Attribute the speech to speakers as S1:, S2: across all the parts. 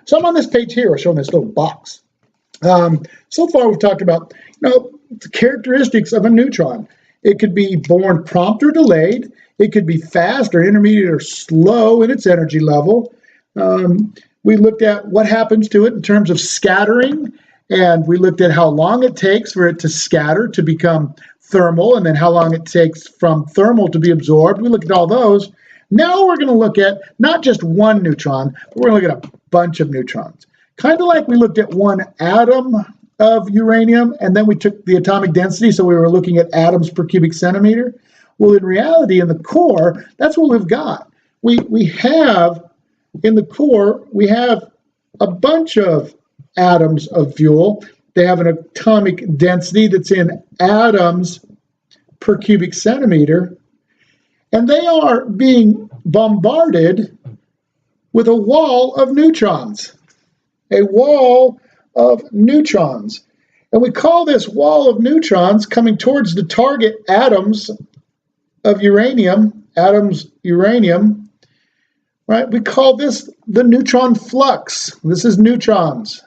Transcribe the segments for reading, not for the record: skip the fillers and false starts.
S1: So I'm on this page here, showing this little box. So far we've talked about, the characteristics of a neutron. It could be born prompt or delayed. It could be fast or intermediate or slow in its energy level. We looked at what happens to it in terms of scattering, and we looked at how long it takes for it to scatter to become thermal, and then how long it takes from thermal to be absorbed. We looked at all those. Now we're going to look at not just one neutron, but we're going to look at a bunch of neutrons. Kind of like we looked at one atom of uranium, and then we took the atomic density, so we were looking at atoms per cubic centimeter. Well, in reality, in the core, that's what we've got. We have, in the core, we have a bunch of atoms of fuel. They have an atomic density that's in atoms per cubic centimeter, and they are being bombarded with a wall of neutrons. A wall of neutrons. And we call this wall of neutrons coming towards the target atoms of uranium, right? We call this the neutron flux. This is neutrons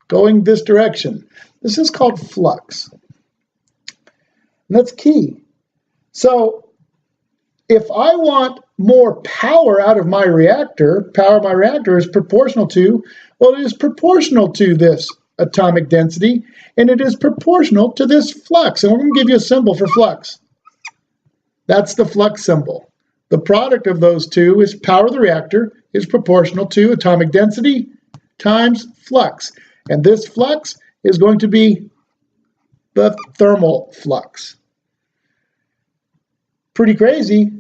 S1: going this direction. This is called flux. And that's key. So if I want more power out of my reactor, power of my reactor is proportional to, well, it is proportional to this atomic density, and it is proportional to this flux. And we're going to give you a symbol for flux. That's the flux symbol. The product of those two is power of the reactor is proportional to atomic density times flux. And this flux is going to be the thermal flux. Pretty crazy.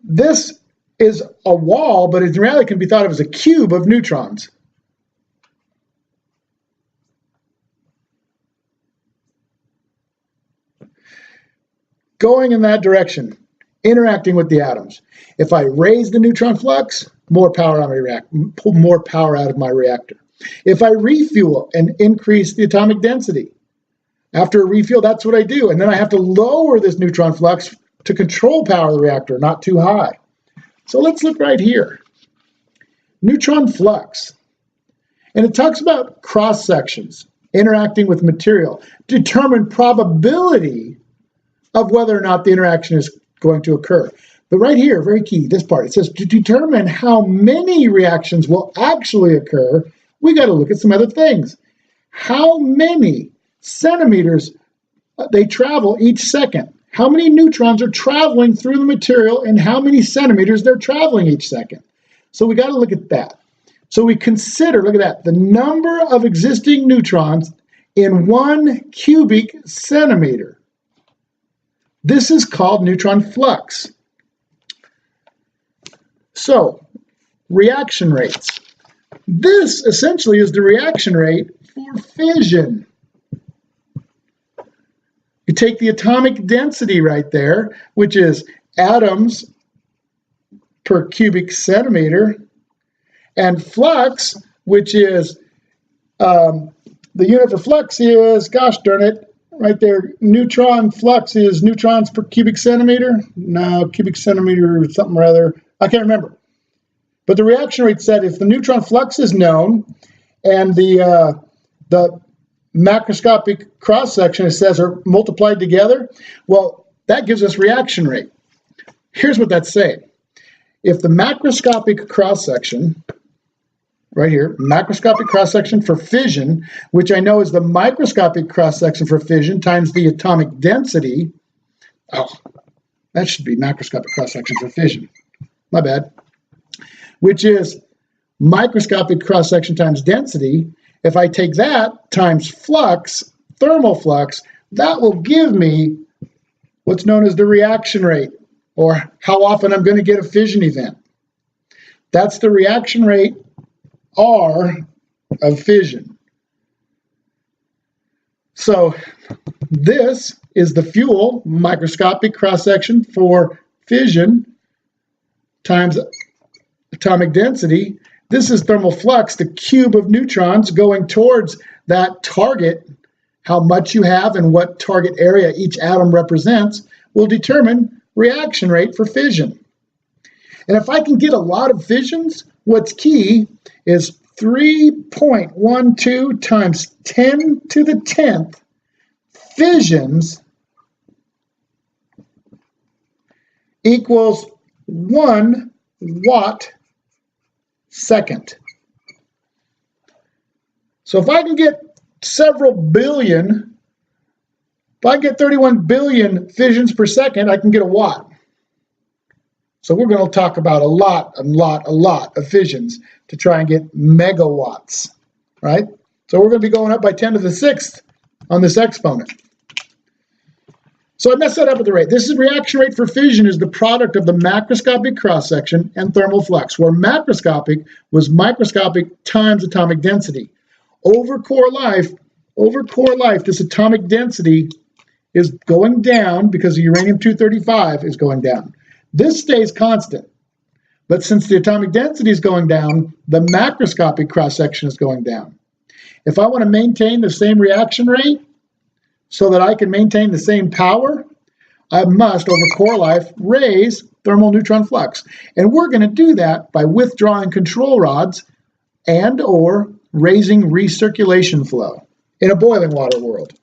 S1: This is a wall, but in reality can be thought of as a cube of neutrons. Going in that direction, interacting with the atoms. If I raise the neutron flux, more power out of my reactor. If I refuel and increase the atomic density, after a refuel, that's what I do. And then I have to lower this neutron flux to control power of the reactor, not too high. So let's look right here. Neutron flux. And it talks about cross sections, interacting with material, determine probability of whether or not the interaction is going to occur. But right here, very key, this part, it says to determine how many reactions will actually occur, we got to look at some other things. How many centimeters they travel each second? How many neutrons are traveling through the material and how many centimeters they're traveling each second? So we got to look at that. So we consider, look at that, the number of existing neutrons in 1 cubic centimeter. This is called neutron flux. So, reaction rates. This essentially is the reaction rate for fission. You take the atomic density right there, which is atoms per cubic centimeter, and flux, which is, the unit for flux is, gosh darn it, right there, neutron flux is neutrons per cubic centimeter. No, cubic centimeter or something rather. I can't remember. But the reaction rate said if the neutron flux is known and the macroscopic cross-section, it says, are multiplied together, well, that gives us reaction rate. Here's what that's saying. If the macroscopic cross-section, right here, macroscopic cross-section for fission, which I know is the microscopic cross-section for fission times the atomic density, oh, that should be macroscopic cross-section for fission. My bad. Which is microscopic cross-section times density. If I take that times flux, thermal flux, that will give me what's known as the reaction rate, or how often I'm going to get a fission event. That's the reaction rate R of fission. So this is the fuel, microscopic cross-section for fission times atomic density. This is thermal flux, the cube of neutrons going towards that target. How much you have and what target area each atom represents will determine reaction rate for fission. And if I can get a lot of fissions, what's key is 3.12 times 10 to the 10th fissions equals 1 watt second. So if I can get several billion, if I get 31 billion fissions per second, I can get a watt. So we're going to talk about a lot of fissions to try and get megawatts, right? So we're going to be going up by 10 to the 6th on this exponent. So I messed that up at the rate. This is reaction rate for fission is the product of the macroscopic cross-section and thermal flux, where macroscopic was microscopic times atomic density. Over core life, this atomic density is going down because the uranium-235 is going down. This stays constant. But since the atomic density is going down, the macroscopic cross-section is going down. If I want to maintain the same reaction rate so that I can maintain the same power, I must, over core life, raise thermal neutron flux. And we're going to do that by withdrawing control rods and or raising recirculation flow in a boiling water world.